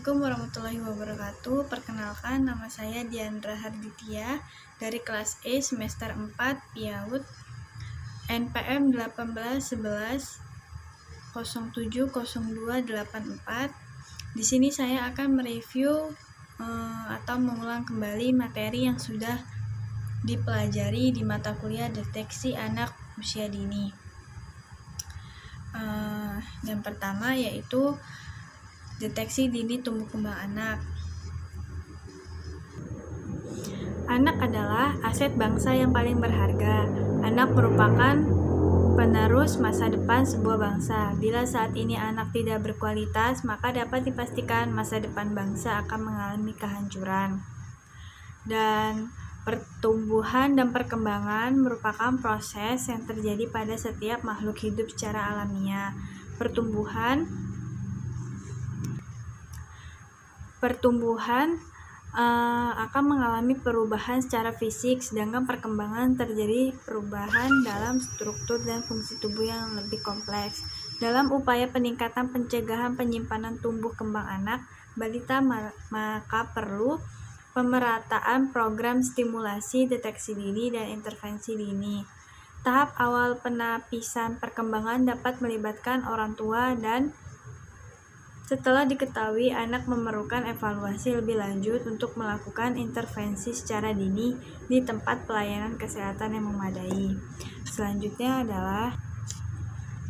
Assalamualaikum warahmatullahi wabarakatuh. Perkenalkan, nama saya Diandra Harditya dari kelas E semester 4 PIAUD NPM 1811070284. Di sini saya akan mereview atau mengulang kembali materi yang sudah dipelajari di mata kuliah deteksi anak usia dini. Yang pertama yaitu deteksi dini tumbuh kembang anak. Anak adalah aset bangsa yang paling berharga. Anak merupakan penerus masa depan sebuah bangsa. Bila saat ini anak tidak berkualitas, maka dapat dipastikan masa depan bangsa akan mengalami kehancuran. Dan pertumbuhan dan perkembangan merupakan proses yang terjadi pada setiap makhluk hidup secara alamiah. Pertumbuhan akan mengalami perubahan secara fisik, sedangkan perkembangan terjadi perubahan dalam struktur dan fungsi tubuh yang lebih kompleks. Dalam upaya peningkatan pencegahan penyimpanan tumbuh kembang anak balita, maka perlu pemerataan program stimulasi, deteksi dini, dan intervensi dini. Tahap awal penapisan perkembangan dapat melibatkan orang tua, dan setelah diketahui anak memerlukan evaluasi lebih lanjut untuk melakukan intervensi secara dini di tempat pelayanan kesehatan yang memadai. Selanjutnya adalah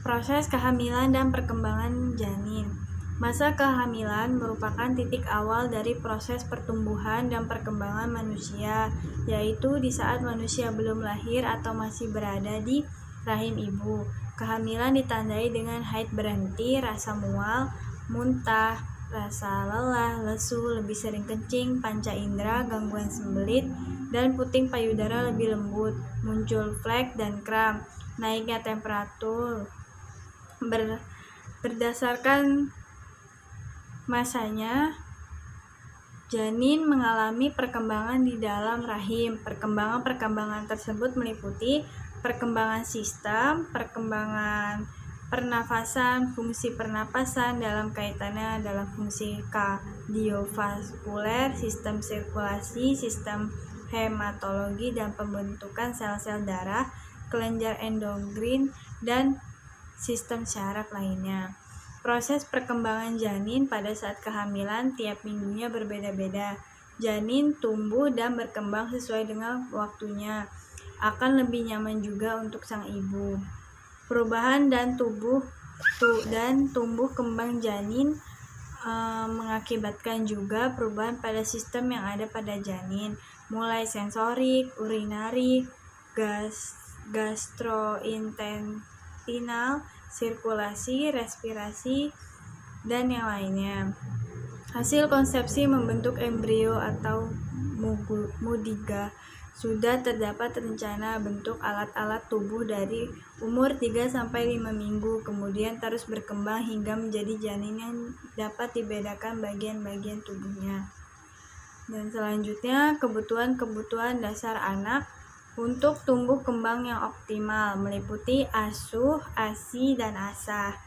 proses kehamilan dan perkembangan janin. Masa kehamilan merupakan titik awal dari proses pertumbuhan dan perkembangan manusia, yaitu di saat manusia belum lahir atau masih berada di rahim ibu. Kehamilan ditandai dengan haid berhenti, rasa mual, muntah, rasa lelah, lesu, lebih sering kencing, panca indera, gangguan sembelit, dan puting payudara lebih lembut, muncul flek dan kram, naiknya temperatur. Berdasarkan masanya, janin mengalami perkembangan di dalam rahim. Perkembangan tersebut meliputi perkembangan sistem, perkembangan pernafasan, fungsi pernapasan dalam kaitannya dalam fungsi kardiovaskuler, sistem sirkulasi, sistem hematologi, dan pembentukan sel-sel darah, kelenjar endokrin, dan sistem syaraf lainnya. Proses perkembangan janin pada saat kehamilan tiap minggunya berbeda-beda. Janin tumbuh dan berkembang sesuai dengan waktunya. Akan lebih nyaman juga untuk sang ibu. Perubahan dan tumbuh kembang janin mengakibatkan juga perubahan pada sistem yang ada pada janin, mulai sensorik, urinari, gastrointestinal, sirkulasi, respirasi, dan yang lainnya. Hasil konsepsi membentuk embrio atau mudiga. Sudah terdapat rencana bentuk alat-alat tubuh dari umur 3-5 minggu, kemudian terus berkembang hingga menjadi janin yang dapat dibedakan bagian-bagian tubuhnya. Dan selanjutnya, kebutuhan dasar anak untuk tumbuh kembang yang optimal meliputi asuh, ASI, dan asah.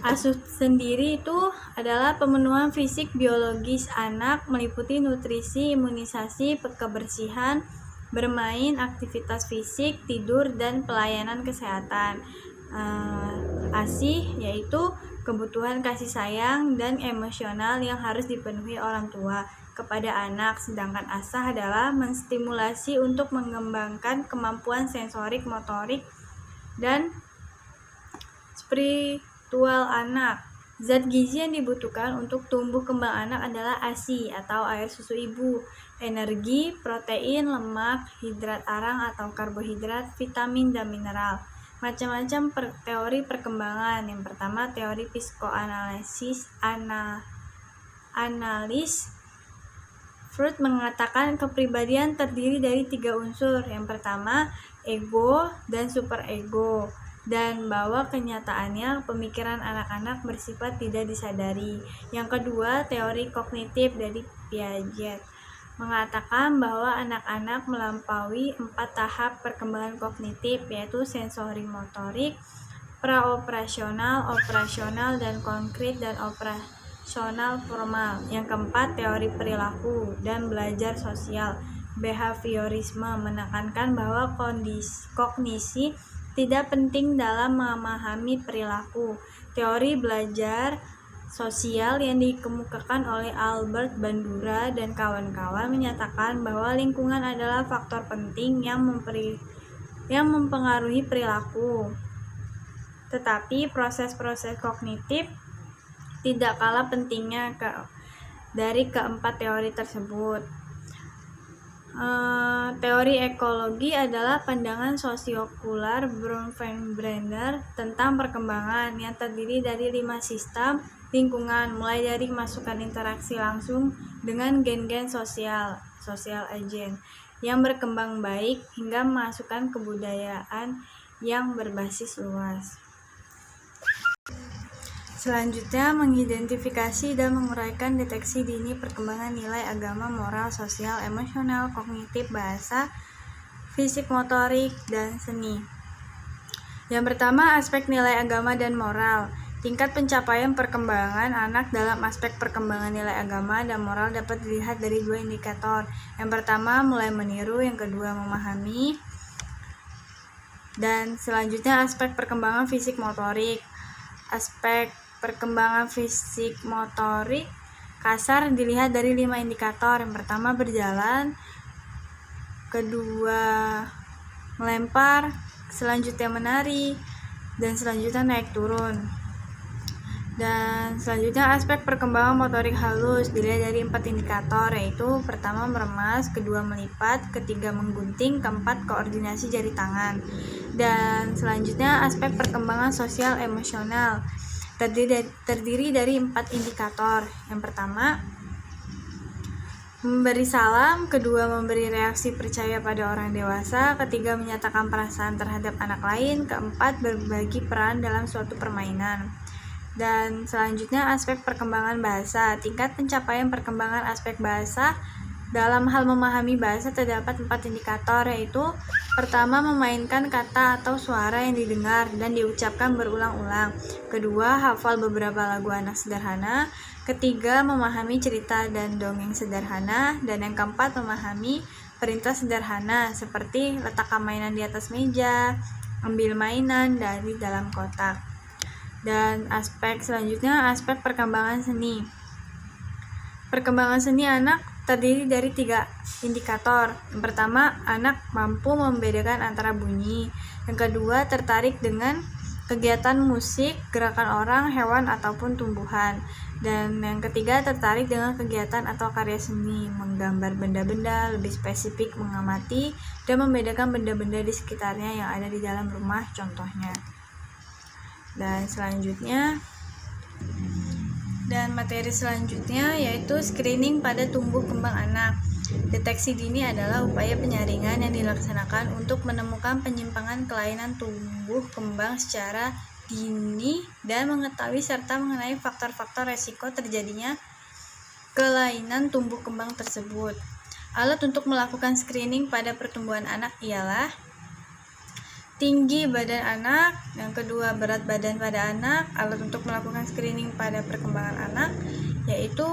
Asuh sendiri itu adalah pemenuhan fisik biologis anak, meliputi nutrisi, imunisasi, kebersihan, bermain, aktivitas fisik, tidur, dan pelayanan kesehatan. ASI yaitu kebutuhan kasih sayang dan emosional yang harus dipenuhi orang tua kepada anak, sedangkan asah adalah menstimulasi untuk mengembangkan kemampuan sensorik, motorik, dan spiritual anak. Zat gizi yang dibutuhkan untuk tumbuh kembang anak adalah ASI atau air susu ibu, energi, protein, lemak, hidrat arang atau karbohidrat, vitamin, dan mineral. Macam-macam teori perkembangan. Yang pertama, teori psikoanalisis analis Freud mengatakan kepribadian terdiri dari 3 unsur. Yang pertama, ego dan superego, dan bahwa kenyataannya pemikiran anak-anak bersifat tidak disadari. Yang kedua, teori kognitif dari Piaget mengatakan bahwa anak-anak melampaui 4 tahap perkembangan kognitif, yaitu sensori motorik, praoperasional, operasional, dan konkret dan emosional formal. Yang keempat, teori perilaku dan belajar sosial. Behaviorisme menekankan bahwa kognisi tidak penting dalam memahami perilaku. Teori belajar sosial yang dikemukakan oleh Albert Bandura dan kawan-kawan menyatakan bahwa lingkungan adalah faktor penting yang mempengaruhi perilaku. Tetapi proses-proses kognitif tidak kalah pentingnya dari keempat teori tersebut. Teori ekologi adalah pandangan sosiokultural Bronfenbrenner tentang perkembangan yang terdiri dari 5 sistem lingkungan, mulai dari masukan interaksi langsung dengan gen-gen social agent yang berkembang baik hingga masukan kebudayaan yang berbasis luas. Selanjutnya, mengidentifikasi dan menguraikan deteksi dini perkembangan nilai agama, moral, sosial, emosional, kognitif, bahasa, fisik, motorik, dan seni. Yang pertama, aspek nilai agama dan moral. Tingkat pencapaian perkembangan anak dalam aspek perkembangan nilai agama dan moral dapat dilihat dari 2 indikator. Yang pertama, mulai meniru, yang kedua, memahami. Dan selanjutnya, aspek perkembangan fisik motorik. Aspek perkembangan fisik motorik kasar dilihat dari 5 indikator. Yang pertama, berjalan, kedua, melempar, selanjutnya menari, dan selanjutnya naik turun. Dan selanjutnya, aspek perkembangan motorik halus dilihat dari 4 indikator, yaitu pertama, meremas, kedua, melipat, ketiga, menggunting, keempat, koordinasi jari tangan. Dan selanjutnya, aspek perkembangan sosial emosional terdiri dari 4 indikator. Yang pertama, memberi salam, kedua, memberi reaksi percaya pada orang dewasa, ketiga, menyatakan perasaan terhadap anak lain, keempat, berbagi peran dalam suatu permainan. Dan selanjutnya, aspek perkembangan bahasa. Tingkat pencapaian perkembangan aspek bahasa dalam hal memahami bahasa terdapat 4 indikator, yaitu pertama, memainkan kata atau suara yang didengar dan diucapkan berulang-ulang. Kedua, hafal beberapa lagu anak sederhana. Ketiga, memahami cerita dan dongeng sederhana. Dan yang keempat, memahami perintah sederhana seperti letakkan mainan di atas meja, ambil mainan dari dalam kotak. Dan aspek selanjutnya, aspek perkembangan seni. Perkembangan seni anak terdiri dari 3 indikator. Yang pertama, anak mampu membedakan antara bunyi. Yang kedua, tertarik dengan kegiatan musik, gerakan orang, hewan, ataupun tumbuhan. Dan yang ketiga, tertarik dengan kegiatan atau karya seni, menggambar benda-benda, lebih spesifik mengamati dan membedakan benda-benda di sekitarnya yang ada di dalam rumah, contohnya. Dan materi selanjutnya yaitu screening pada tumbuh kembang anak. Deteksi dini adalah upaya penyaringan yang dilaksanakan untuk menemukan penyimpangan kelainan tumbuh kembang secara dini dan mengetahui serta mengenai faktor-faktor resiko terjadinya kelainan tumbuh kembang tersebut. Alat untuk melakukan screening pada pertumbuhan anak ialah tinggi badan anak, yang kedua, berat badan pada anak. Alat untuk melakukan screening pada perkembangan anak yaitu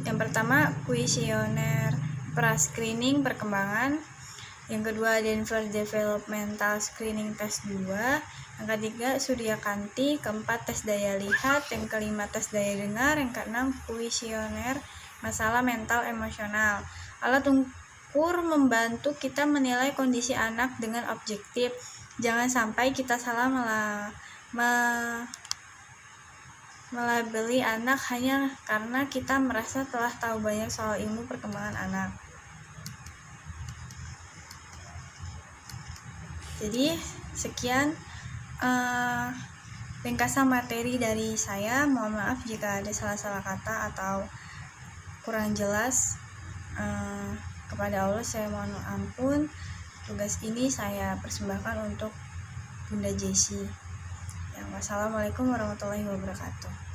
yang pertama, kuesioner pra-screening perkembangan, yang kedua, Denver Developmental Screening Test 2, yang ketiga, Suryakanti, keempat, tes daya lihat, yang kelima, tes daya dengar, yang keenam, kuesioner masalah mental emosional. Alat ukur membantu kita menilai kondisi anak dengan objektif. Jangan sampai kita salah melabeli anak hanya karena kita merasa telah tahu banyak soal ilmu perkembangan anak. Jadi, sekian ringkasan materi dari saya. Mohon maaf jika ada salah-salah kata atau kurang jelas. Kepada Allah saya mohon ampun. Tugas ini saya persembahkan untuk Bunda Jessi. Wassalamualaikum warahmatullahi wabarakatuh.